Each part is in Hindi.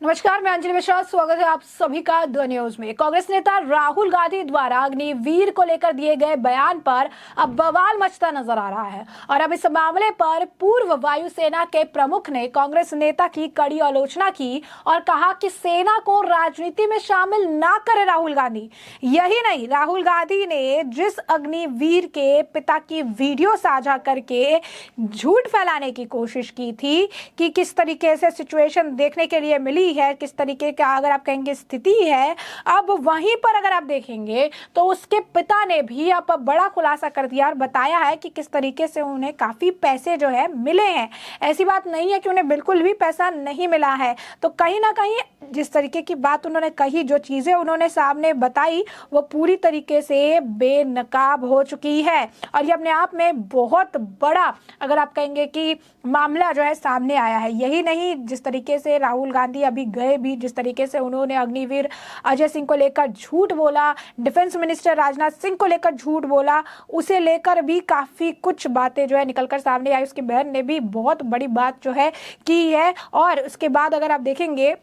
नमस्कार, मैं अंजलि मिश्रा। स्वागत है आप सभी का द न्यूज में। कांग्रेस नेता राहुल गांधी द्वारा अग्निवीर को लेकर दिए गए बयान पर अब बवाल मचता नजर आ रहा है और अब इस मामले पर पूर्व वायुसेना के प्रमुख ने कांग्रेस नेता की कड़ी आलोचना की और कहा कि सेना को राजनीति में शामिल ना करे राहुल गांधी। यही नहीं, राहुल गांधी ने जिस अग्निवीर के पिता की वीडियो साझा करके झूठ फैलाने की कोशिश की थी कि किस तरीके से सिचुएशन देखने के लिए मिली है, किस तरीके का अगर आप कहेंगे स्थिति है, अब वहीं पर अगर आप देखेंगे तो उसके पिता ने भी अब बड़ा खुलासा कर दिया और बताया है कि किस तरीके से उन्हें काफी पैसे जो है मिले हैं। ऐसी बात नहीं है कि उन्हें बिल्कुल भी पैसा नहीं मिला है। तो कहीं ना कहीं जिस तरीके की बात उन्होंने कही, जो चीजें उन्होंने सामने बताई, वो पूरी तरीके से बेनकाब हो चुकी है और ये अपने आप में बहुत बड़ा अगर आप कहेंगे कि मामला जो है सामने आया है। यही नहीं, जिस तरीके से राहुल गांधी अभी गए भी, जिस तरीके से उन्होंने अग्निवीर अजय सिंह को लेकर झूठ बोला, डिफेंस मिनिस्टर राजनाथ सिंह को लेकर झूठ बोला, उसे लेकर भी काफी कुछ बातें जो है निकलकर सामने आई। उसकी बहन ने भी बहुत बड़ी बात जो है की है और उसके बाद अगर आप देखेंगे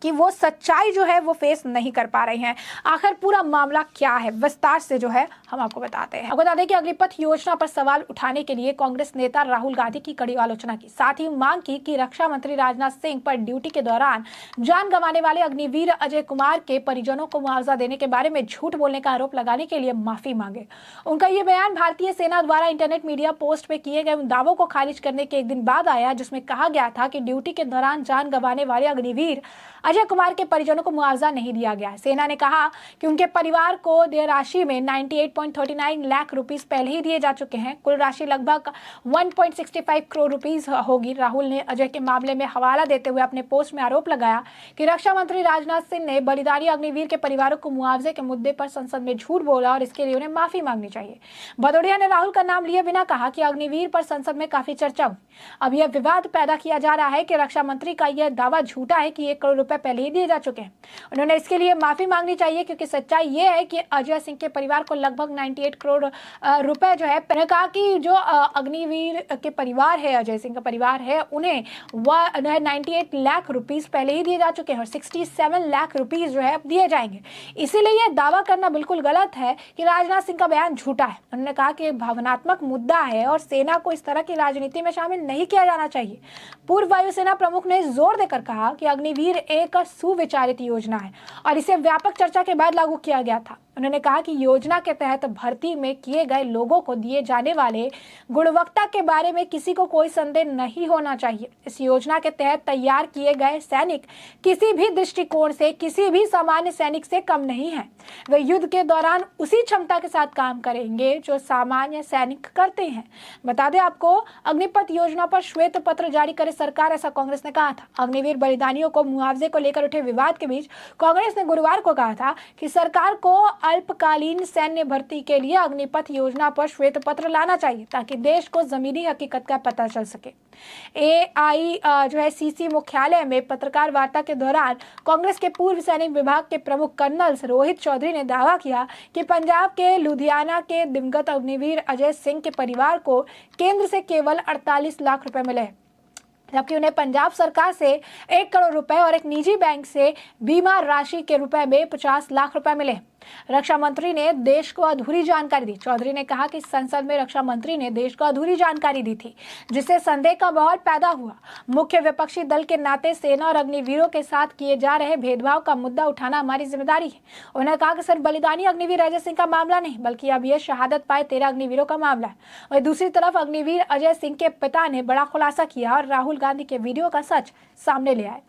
कि वो सच्चाई जो है वो फेस नहीं कर पा रहे हैं। आखिर पूरा मामला क्या है, विस्तार से जो है हम आपको बताते हैं। आपको बता दें कि अग्निपथ योजना पर सवाल उठाने के लिए कांग्रेस नेता राहुल गांधी की कड़ी आलोचना की, साथ ही मांग की कि रक्षा मंत्री राजनाथ सिंह पर ड्यूटी के दौरान जान गंवाने वाले अग्निवीर अजय कुमार के परिजनों को मुआवजा देने के बारे में झूठ बोलने का आरोप लगाने के लिए माफी मांगे। उनका ये बयान भारतीय सेना द्वारा इंटरनेट मीडिया पोस्ट में किए गए उन दावों को खारिज करने के एक दिन बाद आया जिसमें कहा गया था कि ड्यूटी के दौरान जान गंवाने वाले अग्निवीर अजय कुमार के परिजनों को मुआवजा नहीं दिया गया। सेना ने कहा कि उनके परिवार को देय राशि में 98.39 लाख रुपीस पहले ही दिए जा चुके हैं। कुल राशि लगभग 1.65 करोड़ रुपीस होगी। राहुल ने अजय के मामले में हवाला देते हुए अपने पोस्ट में आरोप लगाया कि रक्षा मंत्री राजनाथ सिंह ने बलिदानी अग्निवीर के परिवारों को मुआवजे के मुद्दे पर संसद में झूठ बोला और इसके लिए उन्हें माफी मांगनी चाहिए। भदौरिया ने राहुल का नाम लिए बिना कहा कि अग्निवीर पर संसद में काफी चर्चा हुई। अब यह विवाद पैदा किया जा रहा है कि रक्षा मंत्री का यह दावा झूठा है कि 1 करोड़ रुपए पहले ही दिए जा चुके हैं। उन्होंने इसके लिए माफी मांगनी चाहिए क्योंकि सच्चाई यह है कि अजय सिंह के परिवार को लगभग 98 करोड़ रुपए जो है, कहा कि जो अग्निवीर के परिवार है, अजय सिंह का परिवार है, उन्हें 98 लाख रुपीस पहले ही दिए जा चुके हैं और 67 लाख रुपीस जो है अब दिए जाएंगे। इसीलिए यह दावा करना बिल्कुल गलत है कि राजनाथ सिंह का बयान झूठा है। उन्होंने कहा कि भावनात्मक मुद्दा है और सेना को इस तरह की राजनीति में शामिल नहीं किया जाना चाहिए। पूर्व वायुसेना प्रमुख ने जोर देकर कहा कि अग्निवीर एक सुविचारित योजना है और इसे व्यापक चर्चा के बाद लागू किया गया था। उन्होंने कहा कि योजना के तहत भर्ती में किए गए लोगों को दिए जाने वाले गुणवत्ता के बारे में किसी को कोई संदेह नहीं होना चाहिए। इस योजना के तहत तैयार किए गए सैनिक किसी भी दृष्टिकोण से किसी भी सामान्य सैनिक से कम नहीं है। वे युद्ध के दौरान उसी क्षमता के साथ काम करेंगे जो सामान्य सैनिक करते हैं। बता दें आपको, अग्निपथ योजना पर श्वेत पत्र जारी करे सरकार, ऐसा कांग्रेस ने कहा था। अग्निवीर बलिदानियों को मुआवजे को लेकर उठे विवाद के बीच कांग्रेस ने गुरुवार को कहा था कि सरकार को अल्पकालीन सैन्य भर्ती के लिए अग्निपथ योजना पर श्वेत पत्र लाना चाहिए ताकि देश को जमीनी हकीकत का पता चल सके। AICC मुख्यालय में पत्रकार वार्ता के दौरान कांग्रेस के पूर्व सैनिक विभाग के प्रमुख कर्नल रोहित चौधरी ने दावा किया कि पंजाब के लुधियाना के दिवंगत अग्निवीर अजय सिंह के परिवार को केंद्र से केवल 48 लाख रुपए मिले, जबकि उन्हें पंजाब सरकार से 1 करोड़ रुपए और एक निजी बैंक से बीमा राशि के रुपए में 50 लाख रुपए मिले। रक्षा मंत्री ने देश को अधूरी जानकारी दी। चौधरी ने कहा कि संसद में रक्षा मंत्री ने देश को अधूरी जानकारी दी थी, जिससे संदेह का माहौल पैदा हुआ। मुख्य विपक्षी दल के नाते सेना और अग्निवीरों के साथ किए जा रहे भेदभाव का मुद्दा उठाना हमारी जिम्मेदारी है। उन्होंने कहा कि सिर्फ बलिदानी अग्निवीर अजय सिंह का मामला नहीं, बल्कि अब यह शहादत पाए 13 अग्निवीरों का मामला है। और दूसरी तरफ अग्निवीर अजय सिंह के पिता ने बड़ा खुलासा किया और राहुल गांधी के वीडियो का सच सामने ले आए।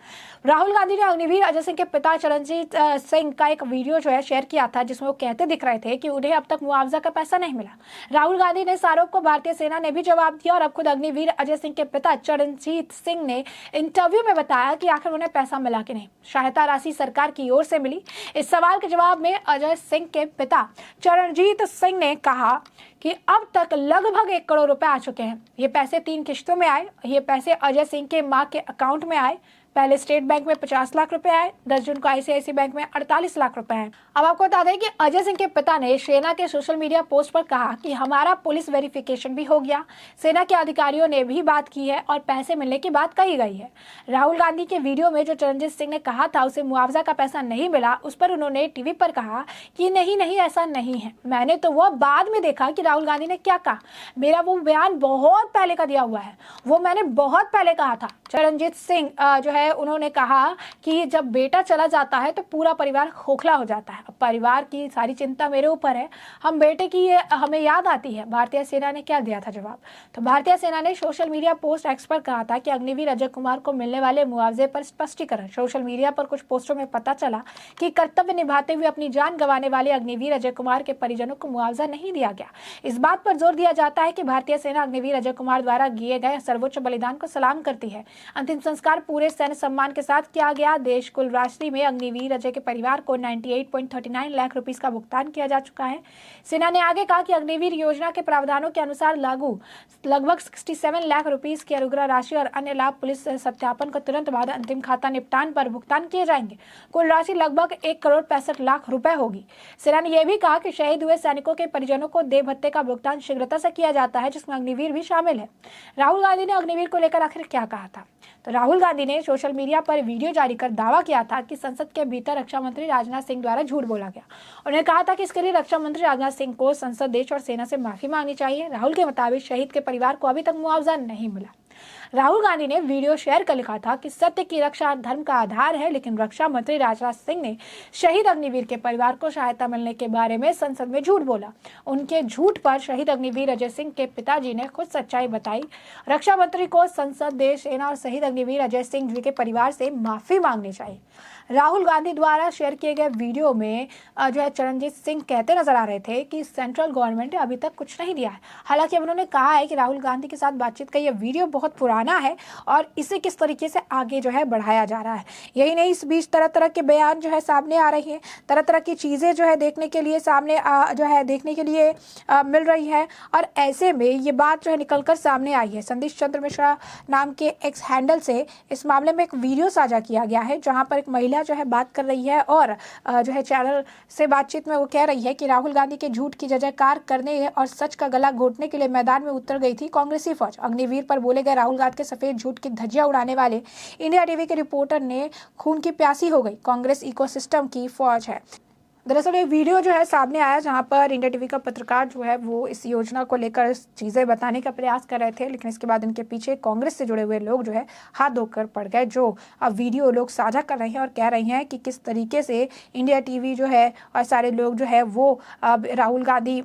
राहुल गांधी ने अग्निवीर अजय सिंह के पिता चरणजीत सिंह का एक वीडियो जो है शेयर किया था, जिसमें वो कहते दिख रहे थे कि उन्हें अब तक मुआवजा का पैसा नहीं मिला। राहुल गांधी ने इस आरोप को भारतीय सेना ने भी जवाब दिया और अब खुद अग्निवीर अजय सिंह के पिता चरणजीत सिंह ने इंटरव्यू में बताया कि आखिर उन्हें पैसा मिला कि नहीं, सहायता राशि सरकार की ओर से मिली। इस सवाल के जवाब में अजय सिंह के पिता चरणजीत सिंह ने कहा कि अब तक लगभग 1 करोड़ रुपए आ चुके हैं। ये पैसे 3 किश्तों में आए। ये पैसे अजय सिंह के मां के अकाउंट में आए। पहले स्टेट बैंक में 50 लाख रुपए आए, 10 जून को आईसीआईसी बैंक में 48 लाख रुपए आए। अब आपको बता दें कि अजय सिंह के पिता ने सेना के सोशल मीडिया पोस्ट पर कहा कि हमारा पुलिस वेरिफिकेशन भी हो गया, सेना के अधिकारियों ने भी बात की है और पैसे मिलने की बात कही गई है। राहुल गांधी के वीडियो में जो चरणजीत सिंह ने कहा था उसे मुआवजा का पैसा नहीं मिला, उस पर उन्होंने टीवी पर कहा कि नहीं नहीं ऐसा नहीं है। मैंने तो वो बाद में देखा कि राहुल गांधी ने क्या कहा। मेरा वो बयान बहुत पहले का दिया हुआ है, वो मैंने बहुत पहले कहा था। चरणजीत सिंह जो है उन्होंने कहा कि जब बेटा चला जाता है तो पूरा परिवार खोखला हो जाता है। अब परिवार की सारी चिंता मेरे ऊपर है, हम बेटे की हमें याद आती है। भारतीय सेना ने क्या दिया था जवाब? तो भारतीय सेना ने सोशल मीडिया पोस्ट एक्स पर कहा था कि अग्निवीर अजय कुमार को मिलने वाले मुआवजे पर स्पष्टीकरण। सोशल मीडिया पर कुछ पोस्टों में पता चला कि कर्तव्य निभाते हुए अपनी जान गंवाने वाले अग्निवीर अजय कुमार के परिजनों को मुआवजा नहीं दिया गया। इस बात पर जोर दिया जाता है कि भारतीय सेना अग्निवीर अजय कुमार द्वारा किए गए सर्वोच्च बलिदान को सलाम करती है। अंतिम संस्कार पूरे सैन्य सम्मान के साथ किया गया। देश कुल राशि में अग्निवीर अजय के परिवार को 98.39 लाख रुपए का भुगतान किया जा चुका है। सेना ने आगे कहा कि अग्निवीर योजना के प्रावधानों के अनुसार लागू लगभग 67 लाख रुपए की अनुग्रह राशि और अन्य लाभ पुलिस सत्यापन को तुरंत बाद अंतिम खाता निपटान पर भुगतान किए जाएंगे। कुल राशि लगभग 1,65,00,000 रुपए होगी। सेना ने यह भी कहा कि शहीद हुए सैनिकों के परिजनों को देह भत्ते का भुगतान शीघ्रता से किया जाता है, जिसमें अग्निवीर भी शामिल है। राहुल गांधी ने अग्निवीर को लेकर आखिर क्या कहा था? तो राहुल गांधी ने सोशल मीडिया पर वीडियो जारी कर दावा किया था कि संसद के भीतर रक्षा मंत्री राजनाथ सिंह द्वारा झूठ बोला गया। उन्होंने कहा था कि इसके लिए रक्षा मंत्री राजनाथ सिंह को संसद, देश और सेना से माफी मांगनी चाहिए। राहुल के मुताबिक शहीद के परिवार को अभी तक मुआवजा नहीं मिला। राहुल गांधी ने वीडियो शेयर कर लिखा था कि सत्य की रक्षा धर्म का आधार है, लेकिन रक्षा मंत्री राजनाथ सिंह ने शहीद अग्निवीर के परिवार को सहायता मिलने के बारे में संसद में झूठ बोला। उनके झूठ पर शहीद अग्निवीर अजय सिंह के पिताजी ने खुद सच्चाई बताई। रक्षा मंत्री को संसद, देश, सेना और शहीद अग्निवीर अजय सिंह जी के परिवार से माफी मांगनी चाहिए। राहुल गांधी द्वारा शेयर किए गए वीडियो में जो है चरणजीत सिंह कहते नजर आ रहे थे कि सेंट्रल गवर्नमेंट ने अभी तक कुछ नहीं दिया है। हालांकि उन्होंने कहा है कि राहुल गांधी के साथ बातचीत का यह वीडियो बहुत पुराना है और इसे किस तरीके से आगे जो है बढ़ाया जा रहा है। यही नहीं, इस बीच तरह तरह के बयान जो है सामने आ रही हैं, तरह तरह की चीज़ें जो है देखने के लिए सामने देखने के लिए मिल रही है। और ऐसे में ये बात जो है निकलकर सामने आई है। संदेश चंद्र मिश्रा नाम के एक्स हैंडल से इस मामले में एक वीडियो साझा किया गया है, जहाँ पर एक महिला जो है बात कर रही है और जो है चैनल से बातचीत में वो कह रही है कि राहुल गांधी के झूठ की जयकार करने और सच का गला घोटने के लिए मैदान में उतर गई थी कांग्रेसी फौज। अग्निवीर पर बोले गए राहुल गांधी के सफेद झूठ की धज्जियां उड़ाने वाले इंडिया टीवी के रिपोर्टर ने खून की प्यासी हो गई। कांग्रेस इकोसिस्टम की फौज है। दरअसल ये वीडियो जो है सामने आया जहां पर इंडिया टीवी का पत्रकार जो है वो इस योजना को लेकर चीज़ें बताने का प्रयास कर रहे थे, लेकिन इसके बाद इनके पीछे कांग्रेस से जुड़े हुए लोग जो है हाथ धोकर पड़ गए, जो अब वीडियो लोग साझा कर रहे हैं और कह रहे हैं कि किस तरीके से इंडिया टीवी जो है और सारे लोग जो है वो अब राहुल गांधी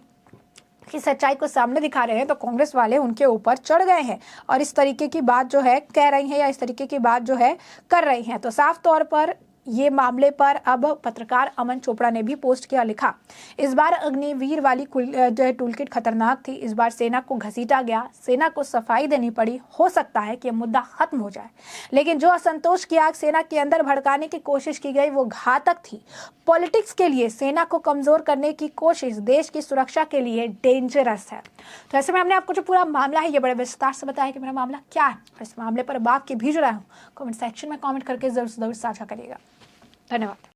की सच्चाई को सामने दिखा रहे हैं तो कांग्रेस वाले उनके ऊपर चढ़ गए हैं और इस तरीके की बात जो है कह रही हैं या इस तरीके की बात जो है कर रही हैं। तो साफ तौर पर ये मामले पर अब पत्रकार अमन चोपड़ा ने भी पोस्ट किया, लिखा, इस बार अग्निवीर वाली जो है टूलकिट खतरनाक थी। इस बार सेना को घसीटा गया, सेना को सफाई देनी पड़ी। हो सकता है कि ये मुद्दा खत्म हो जाए, लेकिन जो असंतोष की आग सेना के अंदर भड़काने की कोशिश की गई वो घातक थी। पॉलिटिक्स के लिए सेना को कमजोर करने की कोशिश देश की सुरक्षा के लिए डेंजरस है। तो ऐसे में हमने आपको जो पूरा मामला है ये बड़े विस्तार से बताया कि मेरा मामला क्या है और इस मामले पर अब आपके भी जो राय हो कमेंट सेक्शन में कमेंट करके जरूर साझा करिएगा। धन्यवाद।